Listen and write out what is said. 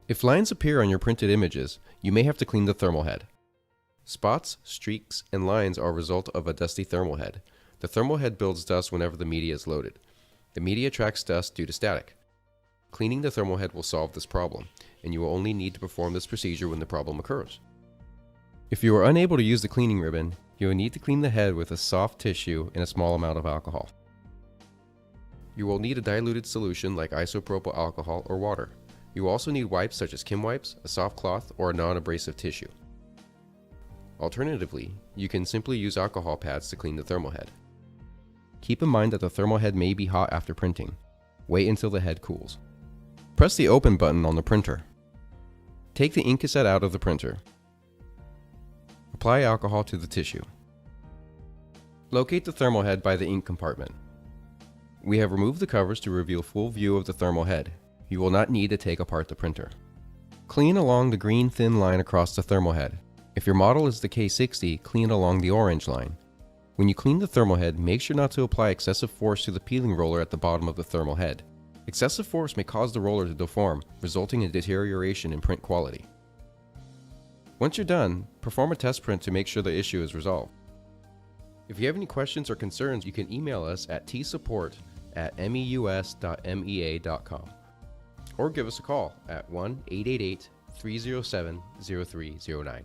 If lines appear on your printed images, you may have to clean the thermal head. Spots, streaks, and lines are a result of a dusty thermal head. The thermal head builds dust whenever the media is loaded. The media attracts dust due to static. Cleaning the thermal head will solve this problem, and you will only need to perform this procedure when the problem occurs. If you are unable to use the cleaning ribbon, you will need to clean the head with a soft tissue and a small amount of alcohol. You will need a diluted solution like isopropyl alcohol or water. You will also need wipes such as Kim wipes, a soft cloth, or a non-abrasive tissue. Alternatively, you can simply use alcohol pads to clean the thermal head. Keep in mind that the thermal head may be hot after printing. Wait until the head cools. Press the open button on the printer. Take the ink cassette out of the printer. Apply alcohol to the tissue. Locate the thermal head by the ink compartment. We have removed the covers to reveal full view of the thermal head. You will not need to take apart the printer. Clean along the green thin line across the thermal head. If your model is the K60, clean along the orange line. When you clean the thermal head, make sure not to apply excessive force to the peeling roller at the bottom of the thermal head. Excessive force may cause the roller to deform, resulting in deterioration in print quality. Once you're done, perform a test print to make sure the issue is resolved. If you have any questions or concerns, you can email us at tsupport@meus.mea.com or give us a call at 1-888-307-0309.